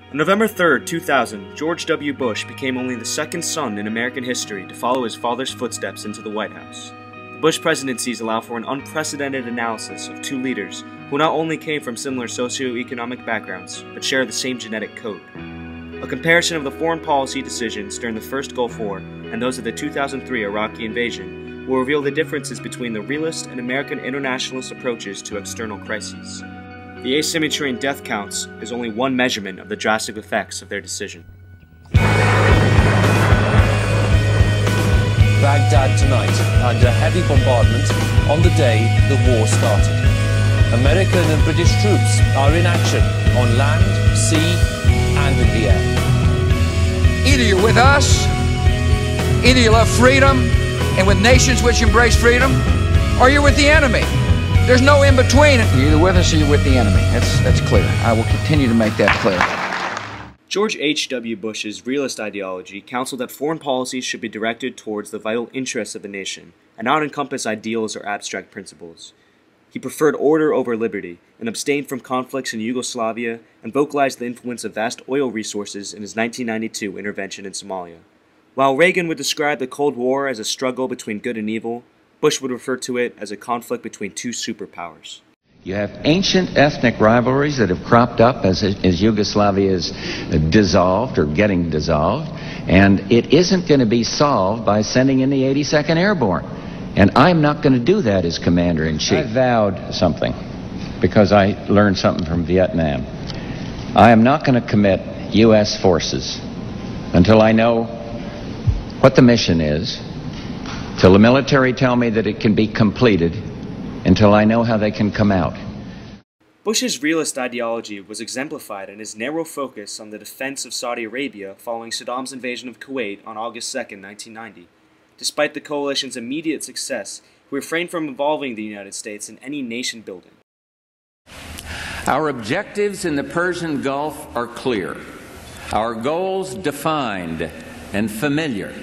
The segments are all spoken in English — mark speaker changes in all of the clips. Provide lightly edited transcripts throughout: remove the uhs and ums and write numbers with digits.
Speaker 1: On November 3, 2000, George W. Bush became only the second son in American history to follow his father's footsteps into the White House. The Bush presidencies allow for an unprecedented analysis of two leaders who not only came from similar socioeconomic backgrounds, but share the same genetic code. A comparison of the foreign policy decisions during the first Gulf War and those of the 2003 Iraqi invasion will reveal the differences between the realist and American internationalist approaches to external crises. The asymmetry in death counts is only one measurement of the drastic effects of their decision.
Speaker 2: Baghdad tonight, under heavy bombardment on the day the war started. American and British troops are in action on land, sea, and in the air.
Speaker 3: Either you're with us, either you love freedom and with nations which embrace freedom, or you're with the enemy. There's no in between. You're either with us or you're with the enemy. That's clear. I will continue to make that clear.
Speaker 1: George H.W. Bush's realist ideology counseled that foreign policy should be directed towards the vital interests of the nation and not encompass ideals or abstract principles. He preferred order over liberty and abstained from conflicts in Yugoslavia and vocalized the influence of vast oil resources in his 1992 intervention in Somalia. While Reagan would describe the Cold War as a struggle between good and evil, Bush would refer to it as a conflict between two superpowers.
Speaker 4: You have ancient ethnic rivalries that have cropped up as Yugoslavia is dissolved or getting dissolved, and it isn't going to be solved by sending in the 82nd Airborne. And I'm not going to do that as Commander-in-Chief. I vowed something because I learned something from Vietnam. I am not going to commit U.S. forces until I know what the mission is, till the military tell me that it can be completed, until I know how they can come out.
Speaker 1: Bush's realist ideology was exemplified in his narrow focus on the defense of Saudi Arabia following Saddam's invasion of Kuwait on August 2, 1990. Despite the coalition's immediate success, he refrained from involving the United States in any nation building.
Speaker 5: Our objectives in the Persian Gulf are clear. Our goals defined and familiar.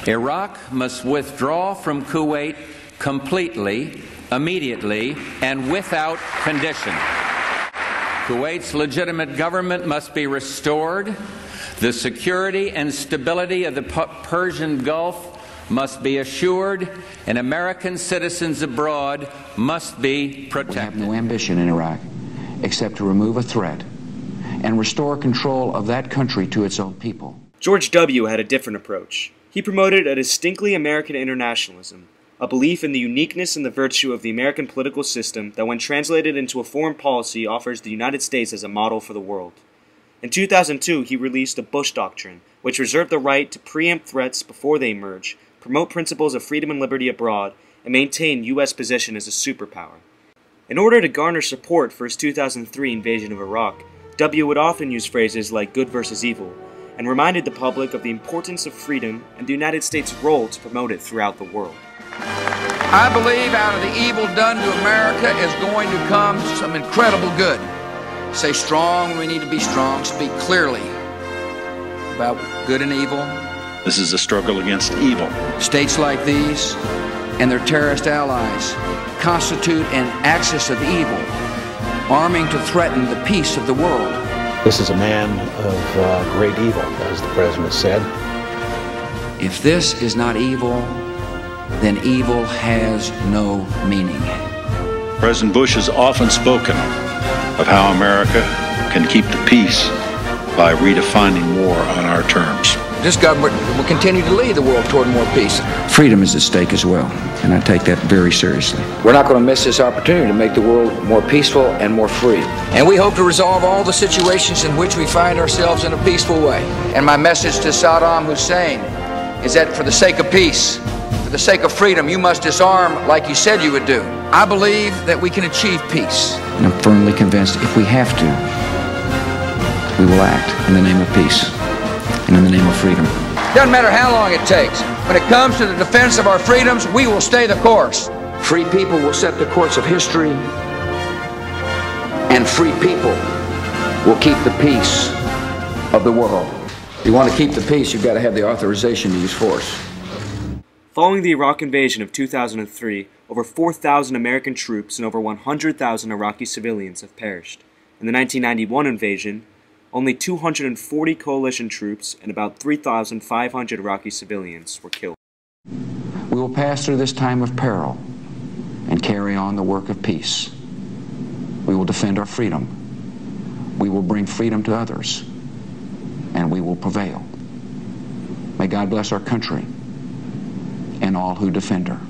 Speaker 5: Iraq must withdraw from Kuwait completely, immediately, and without condition. Kuwait's legitimate government must be restored. The security and stability of the Persian Gulf must be assured, and American citizens abroad must be protected.
Speaker 3: We have no ambition in Iraq except to remove a threat and restore control of that country to its own people.
Speaker 1: George W. had a different approach. He promoted a distinctly American internationalism, a belief in the uniqueness and the virtue of the American political system that when translated into a foreign policy offers the United States as a model for the world. In 2002, he released the Bush Doctrine, which reserved the right to preempt threats before they emerge, promote principles of freedom and liberty abroad, and maintain U.S. position as a superpower. In order to garner support for his 2003 invasion of Iraq, W. would often use phrases like good versus evil, and reminded the public of the importance of freedom and the United States' role to promote it throughout the world.
Speaker 3: I believe out of the evil done to America is going to come some incredible good. Stay strong when we need to be strong. Speak clearly about good and evil.
Speaker 6: This is a struggle against evil.
Speaker 3: States like these and their terrorist allies constitute an axis of evil, arming to threaten the peace of the world.
Speaker 7: This is a man of great evil, as the President said.
Speaker 3: If this is not evil, then evil has no meaning.
Speaker 6: President Bush has often spoken of how America can keep the peace by redefining war on our terms.
Speaker 3: This government will continue to lead the world toward more peace. Freedom is at stake as well, and I take that very seriously. We're not going to miss this opportunity to make the world more peaceful and more free. And we hope to resolve all the situations in which we find ourselves in a peaceful way. And my message to Saddam Hussein is that for the sake of peace, for the sake of freedom, you must disarm like you said you would do. I believe that we can achieve peace. And I'm firmly convinced if we have to, we will act in the name of peace and in the name of freedom. Doesn't matter how long it takes. When it comes to the defense of our freedoms, we will stay the course. Free people will set the course of history, and free people will keep the peace of the world. If you want to keep the peace, you've got to have the authorization to use force.
Speaker 1: Following the Iraq invasion of 2003, over 4,000 American troops and over 100,000 Iraqi civilians have perished. In the 1991 invasion, only 240 coalition troops and about 3,500 Iraqi civilians were killed.
Speaker 3: We will pass through this time of peril and carry on the work of peace. We will defend our freedom. We will bring freedom to others, and we will prevail. May God bless our country and all who defend her.